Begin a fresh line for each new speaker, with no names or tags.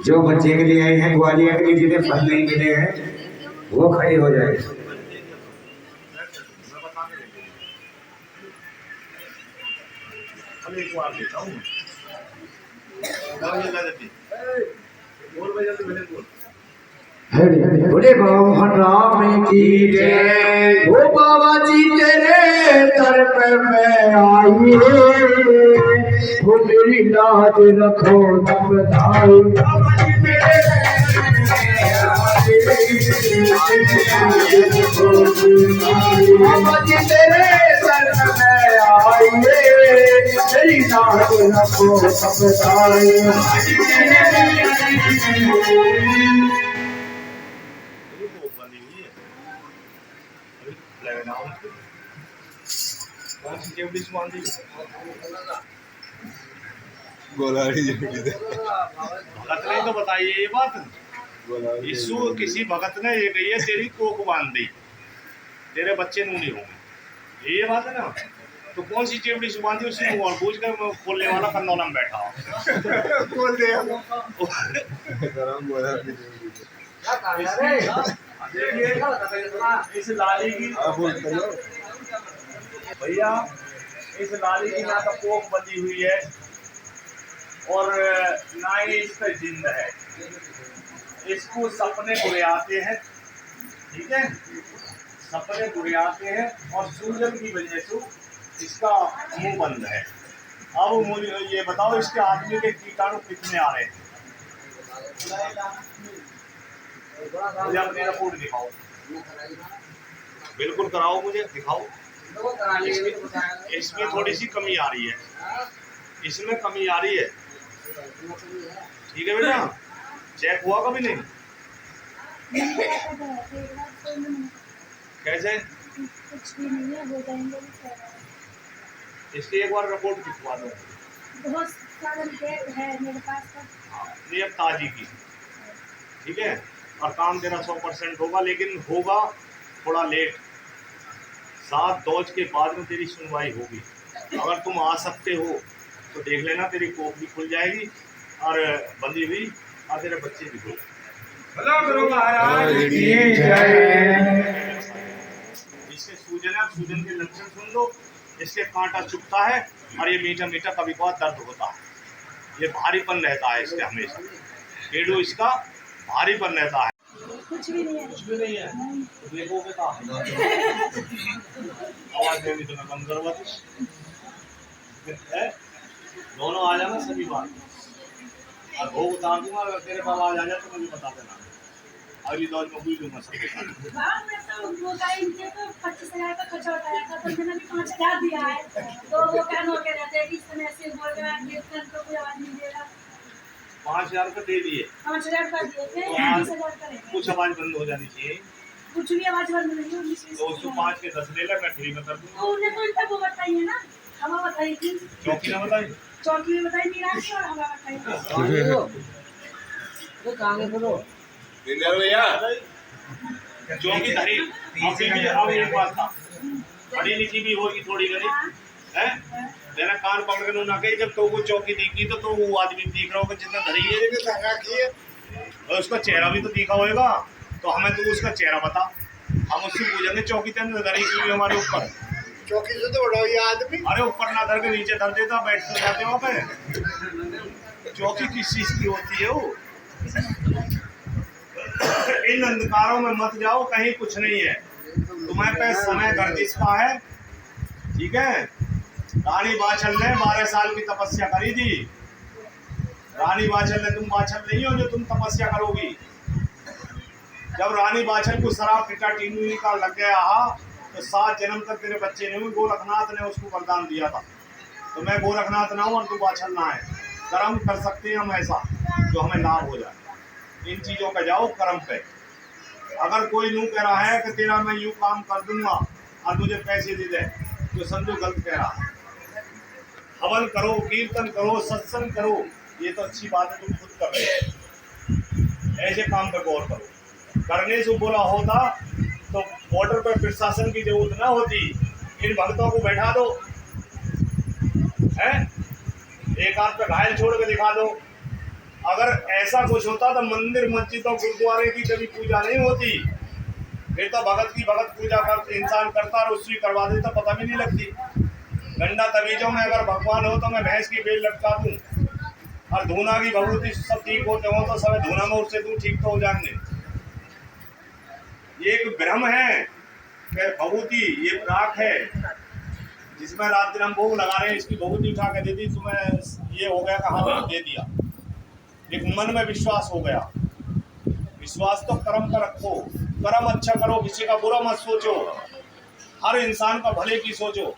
जो बच्चे के लिए आए हैं ग्वालियर के लिए जिन्हें फल नहीं मिले हैं वो खड़े हो जाए। बोले मोहन राम की जय। ओ बाबा जी तेरे दर पे मैं आई, वो मेरी लाज रखो सब दाई। बाबा जी तेरे दर पे मैं आई, मेरी लाज रखो सब दाई।
भगत नहीं तो बताइए ये बात। यीशु किसी भगत ने ये कही है तेरी कोख बांध दी, तेरे बच्चे नू नहीं होंगे, ये बात है ना। तो कौन सी चिमड़ी से बांधी उसी को और पूछ कर खोलने वाला कन्नौला में बैठा खोल दे। इस लाली की भैया, इस लाली की ना तो कोख बंधी हुई है और ना ही इस पे जिंद है। इसको सपने बुरे आते हैं, ठीक है, सपने बुरे आते हैं और सूजन की वजह से इसका मुंह बंद है। अब मुझे ये बताओ इसके आदमी के कीटाणु कितने आ रहे हैं? मुझे अपनी रिपोर्ट दिखाओ, बिल्कुल कराओ, मुझे दिखाओ। इसमें थोड़ी सी कमी आ रही है, इसमें कमी आ रही है, ठीक है बेटा। चेक हुआ कभी नहीं? कैसे? इसकी एक बार रिपोर्ट दिखवा दो।
बहुत सारा डेट है मेरे पास।
नहीं अब ताजी की, ठीक है। और काम तेरा 100% होगा, लेकिन होगा थोड़ा लेट। 7 डोज के बाद में तेरी सुनवाई होगी। अगर तुम आ सकते हो तो देख लेना, तेरी कोख भी खुल जाएगी और बंदी हुई और तेरे बच्चे भी खुल जाएंगे। इसके सूजन के लक्षण सुन लो। इसके कांटा चुभता है और ये मीठा मीठा कभी कभार दर्द होता है। ये भारीपन रहता है इसके हमेशा, पेड़ों इसका भारीपन रहता है।
कुछ भी नहीं है,
कुछ भी नहीं है। देखोगे तो आवाज देनी तो मैं बंद करवा दूं। दोनों आ जाना सभी बात और भोग उतार दूंगा। अगर तेरे पास आवाज आ जाए तो मुझे बता देना, अगली दौर में भूल दूंगा सबके साथ।
तो 25,000 का खर्चा बताया था, तो मैंने भी 5,000 दिया है। तो वो कहना के रहते हैं कि इस समय से बोल रहा है कि तो कोई आवाज नहीं देगा।
5,000 का दे दिए,
5,000 का दिए थे, 20,000 का रहेगा।
कुछ आवाज बंद हो जानी चाहिए।
कुछ भी आवाज बंद नहीं होगी।
तो उसको 5 के 10 ले ले, मैं फ्री में कर दूंगा।
तो उन्हें तो इतना वो बताइए ना, हवा बताई थी।
चौकी ना बताई,
चौकी में बताई मीराज और हवा बताई।
तो कांगे बोलो
भैया चौकी धरी। अब एक बात था, पढ़ी लिखी भी होगी थोड़ी घनी है। मेरा कान पकड़ के ना कही, जब तो वो चौकी दिखी तो वो आदमी दिख रहा होगा जितना धरी है, और उसका चेहरा भी तो दिखा होगा। तो हमें तो उसका चेहरा बता, हम उससे पूछेंगे चौकी तेने धरी क्यों हमारे ऊपर?
चौकी से तो बड़ा ये आदमी।
अरे ऊपर ना धर के नीचे धर देता, बैठ तो जाते वहाँ पे। चौकी किस चीज की होती है वो? इन अंधकारों में मत जाओ, कहीं कुछ नहीं है। तुम्हें पे समय गर्दिश का है, ठीक है। रानी बाछल ने 12 साल की तपस्या करी थी। रानी बाछल ने, तुम बाछल नहीं हो जो तुम तपस्या करोगी। जब रानी बाछल को शराब पिटा टीनू का लग गया तो 7 जन्म तक तेरे बच्चे नहीं हुए। गोरखनाथ ने उसको वरदान दिया था। तो मैं गोरखनाथ ना हूँ और तू बाछल ना है। कर्म कर सकते हैं हम ऐसा जो हमें लाभ हो जाए। इन चीजों पे जाओ, कर्म पे। अगर कोई यूं कह रहा है कि तेरा मैं यूं काम कर दूंगा और मुझे पैसे दे दे, तो समझो गलत कह रहा है। हवन करो, कीर्तन करो, सत्संग करो, ये तो अच्छी बात है, तुम खुद कर रहे हो। ऐसे काम पे गौर करो। करने से बोला होता तो बॉर्डर पर प्रशासन की जरूरत ना होती। इन भक्तों को बैठा दो, है एक हाथ पे घायल छोड़ के दिखा दो। अगर ऐसा कुछ होता तो मंदिर मस्जिदों गुरुद्वारे की कभी पूजा नहीं होती। फिर तो भगत की भगत पूजा कर इंसान करता और उसकी करवा देता, पता भी नहीं लगती। गंडा तवीजों में अगर भगवान हो तो मैं भैंस की बेल लटका दूं और धूना की भभूति सब ठीक होते हो तो सब धूना में उससे दूं, ठीक तो हो जाएंगे। ये एक भ्रम है कि भभूति ये राख है जिसमें रात दिन हम भोग लगा रहे हैं, इसकी भभूति उठा के दे दी तुम्हें, ये हो गया कहाँ पर दे दिया। एक मन में विश्वास हो गया। विश्वास तो कर्म का रखो, कर्म अच्छा करो, किसी का बुरा मत सोचो, हर इंसान का भले की सोचो।